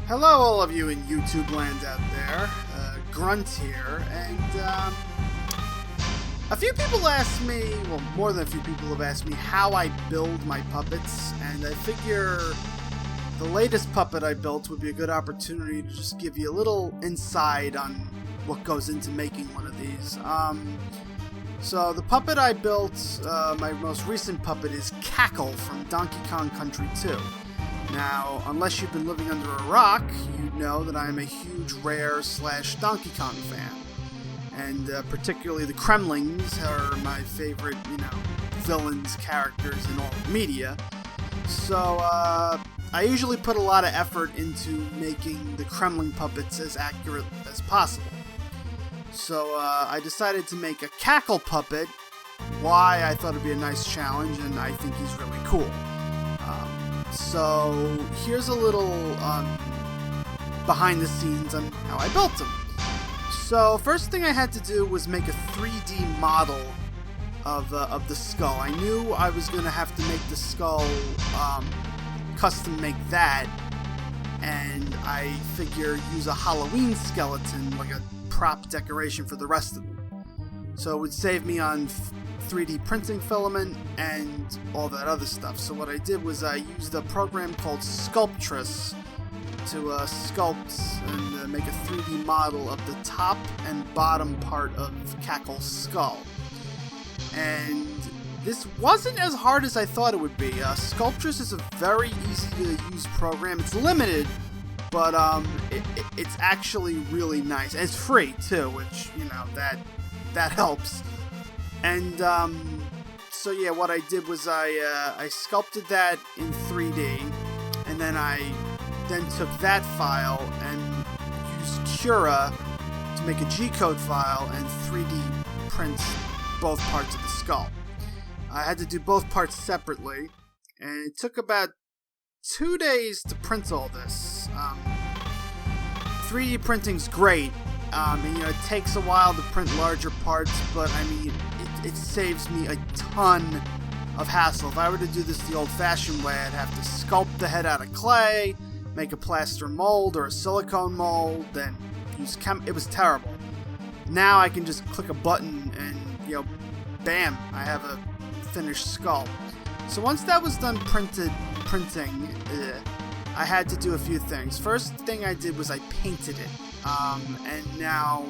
Hello, all of you in YouTube land out there. Grunt here, and a few people asked me, well, more than a few people have asked me how I build my puppets, and I figure the latest puppet I built would be a good opportunity to just give you a little insight on what goes into making one of these. So the puppet I built, my most recent puppet, is Kackle from Donkey Kong Country 2. Now, unless you've been living under a rock, you know that I am a huge Rare/Donkey Kong fan. And particularly the Kremlings are my favorite, villains, characters in all media. So, I usually put a lot of effort into making the Kremling puppets as accurate as possible. So, I decided to make a Kackle puppet. Why? I thought it'd be a nice challenge, and I think he's really cool. So here's a little behind the scenes on how I built them. So first thing I had to do was make a 3D model of the skull. I knew I was going to have to make the skull, custom make that, and I figure use a Halloween skeleton, like a prop decoration for the rest of them. So it would save me on 3D printing filament and all that other stuff. So what I did was I used a program called Sculptress to sculpt and make a 3D model of the top and bottom part of Kackle's skull. And this wasn't as hard as I thought it would be. Sculptress is a very easy to use program. It's limited, but it's actually really nice. And it's free too, which, that helps. And, so yeah, what I did was I sculpted that in 3D, and then I took that file and used Cura to make a G-code file and 3D print both parts of the skull. I had to do both parts separately, and it took about 2 days to print all this. 3D printing's great. It takes a while to print larger parts, but it saves me a ton of hassle. If I were to do this the old-fashioned way, I'd have to sculpt the head out of clay, make a plaster mold or a silicone mold, then use it was terrible. Now I can just click a button and, bam, I have a finished skull. So once that was done printing, I had to do a few things. First thing I did was I painted it. And now,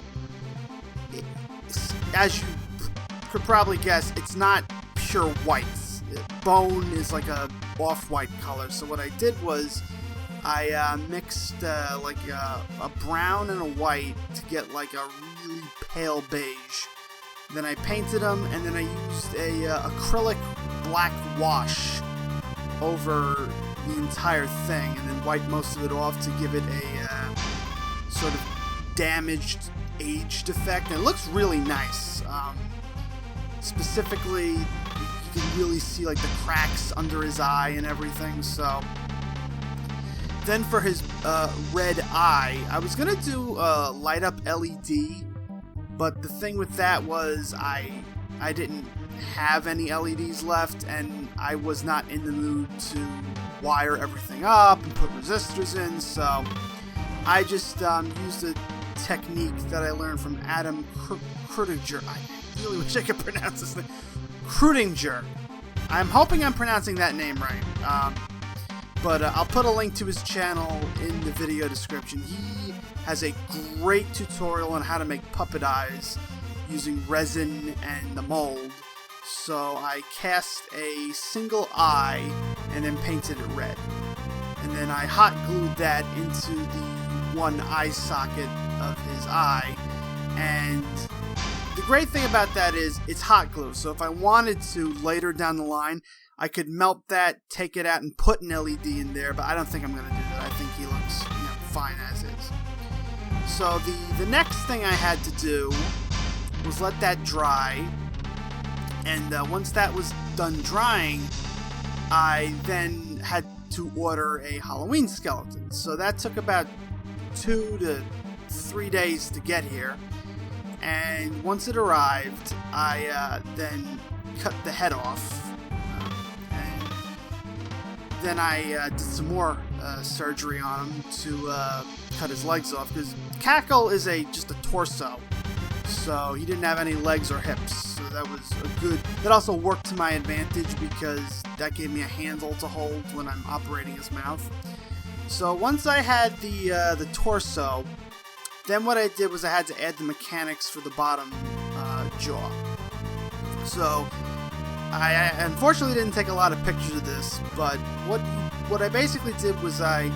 as you could probably guess, it's not pure white. Bone is like a off-white color. So what I did was I mixed a brown and a white to get like a really pale beige. Then I painted them, and then I used a acrylic black wash over the entire thing, and then wiped most of it off to give it a sort of damaged, aged effect, and it looks really nice. Specifically, you can really see like the cracks under his eye and everything. So then for his red eye, I was gonna do light up LED, but the thing with that was I didn't have any LEDs left, and I was not in the mood to wire everything up and put resistors in, so I just used a technique that I learned from Adam Krudinger. I really wish I could pronounce this name. Krudinger. I'm hoping I'm pronouncing that name right. But I'll put a link to his channel in the video description. He has a great tutorial on how to make puppet eyes using resin and the mold. So I cast a single eye and then painted it red. And then I hot glued that into the one eye socket of his eye. And the great thing about that is it's hot glue. So if I wanted to later down the line, I could melt that, take it out, and put an LED in there. But I don't think I'm going to do that. I think he looks fine as is. So the next thing I had to do was let that dry. And once that was done drying, I then had to order a Halloween skeleton. So that took about 2 to 3 days to get here. And once it arrived, I then cut the head off. And then I did some more surgery on him to cut his legs off, because Kackle is just a torso, so he didn't have any legs or hips. So that was that also worked to my advantage, because that gave me a handle to hold when I'm operating his mouth. So once I had the torso, then what I did was I had to add the mechanics for the bottom jaw. So I unfortunately didn't take a lot of pictures of this, but what I basically did was I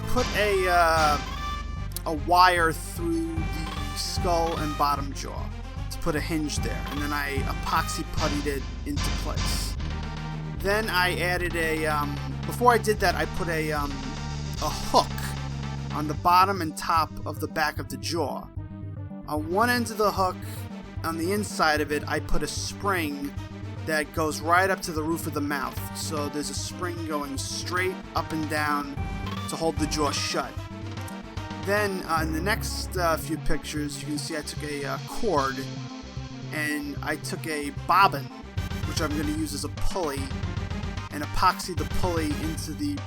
put a wire through the skull and bottom jaw to put a hinge there, and then I epoxy puttied it into place. Then I added before I did that, I put a hook on the bottom and top of the back of the jaw. On one end of the hook, on the inside of it, I put a spring that goes right up to the roof of the mouth. So there's a spring going straight up and down to hold the jaw shut. Then in the next few pictures, you can see I took a cord, and I took a bobbin, which I'm going to use as a pulley, and epoxy the pulley into the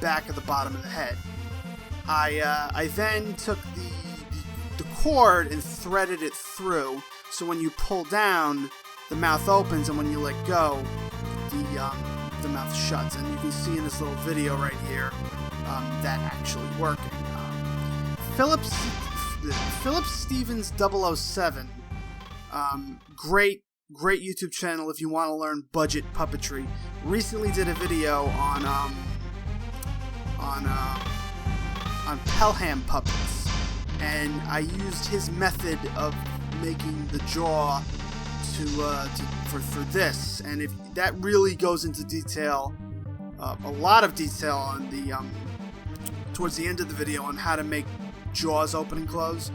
back of the bottom of the head. I then took the cord and threaded it through, so when you pull down, the mouth opens, and when you let go, the mouth shuts. And you can see in this little video right here that actually working. Philip Stevens 007, great YouTube channel if you want to learn budget puppetry. Recently did a video on Pelham puppets, and I used his method of making the jaw for this, and if that really goes into detail, a lot of detail on the towards the end of the video on how to make jaws open and close.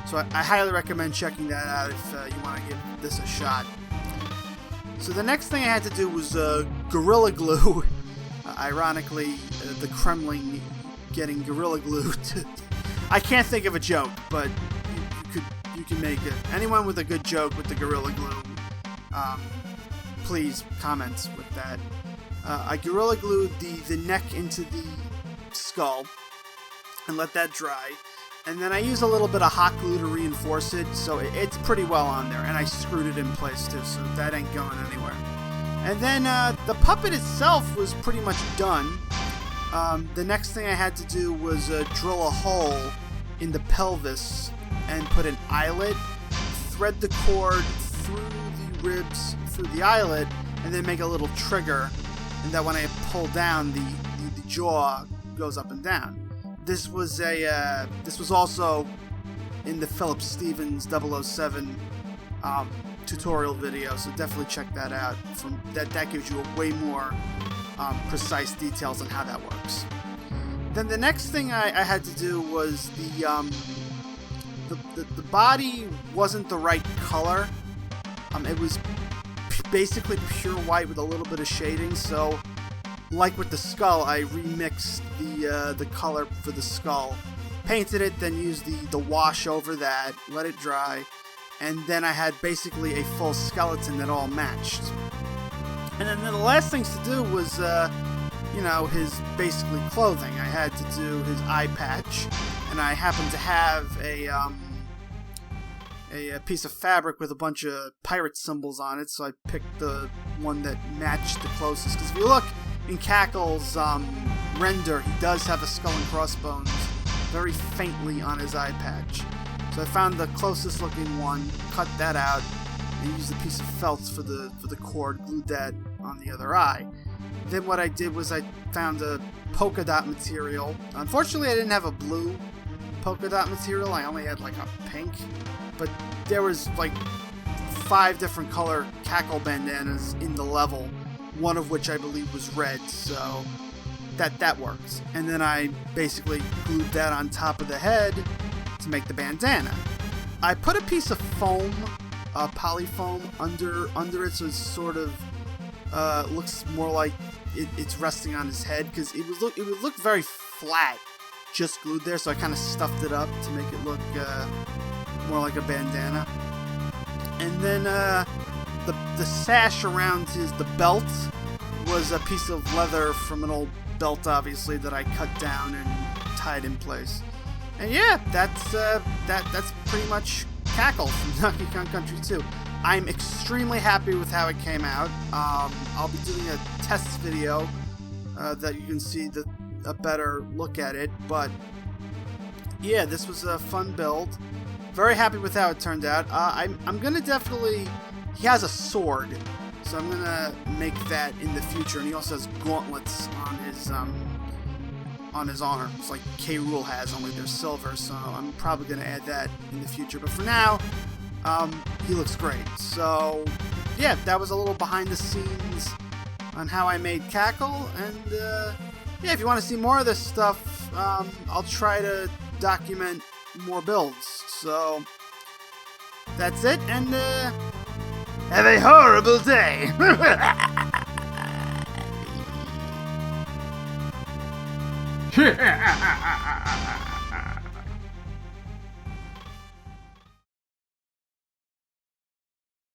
So I highly recommend checking that out if you want to give this a shot. So the next thing I had to do was Gorilla Glue. Ironically, the Kremling getting Gorilla Glue to... I can't think of a joke, but you can make it. Anyone with a good joke with the Gorilla Glue, please comment with that. I Gorilla Glued the neck into the skull and let that dry. And then I used a little bit of hot glue to reinforce it, so it's pretty well on there. And I screwed it in place too, so that ain't going anywhere. And then the puppet itself was pretty much done. The next thing I had to do was drill a hole in the pelvis and put an eyelet, thread the cord through the ribs, through the eyelet, and then make a little trigger, and that when I pull down, the jaw goes up and down. This was also in the Philip Stevens 007 tutorial video, so definitely check that out. That gives you a way more precise details on how that works. Then the next thing I had to do was the body wasn't the right color. It was basically pure white with a little bit of shading, so like with the skull, I remixed the color for the skull, painted it, then used the wash over that, let it dry, and then I had basically a full skeleton that all matched. And then the last things to do was, his basically clothing. I had to do his eye patch, and I happened to have a piece of fabric with a bunch of pirate symbols on it, so I picked the one that matched the closest. Because if you look in Kackle's render, he does have a skull and crossbones very faintly on his eye patch. So I found the closest looking one, cut that out, and used a piece of felt for the cord, glued that on the other eye. Then what I did was I found a polka dot material. Unfortunately, I didn't have a blue polka dot material. I only had like a pink, but there was like 5 different color Kackle bandanas in the level, one of which I believe was red, so that works. And then I basically glued that on top of the head to make the bandana. I put a piece of foam, polyfoam, under it, so it sort of looks more like it's resting on his head, because it would look very flat just glued there, so I kind of stuffed it up to make it look more like a bandana. And then the sash around the belt was a piece of leather from an old belt, obviously, that I cut down and tied in place. And yeah, that's pretty much Kackle from Donkey Kong Country 2. I'm extremely happy with how it came out. I'll be doing a test video that you can see a better look at it. But yeah, this was a fun build. Very happy with how it turned out. I'm gonna definitely. He has a sword, so I'm gonna make that in the future. And he also has gauntlets on his arms, like K. Rool has, only they're silver. So I'm probably gonna add that in the future. But for now, he looks great. So yeah, that was a little behind the scenes on how I made Kackle. And yeah, if you want to see more of this stuff, I'll try to document more builds. So that's it, and have a horrible day.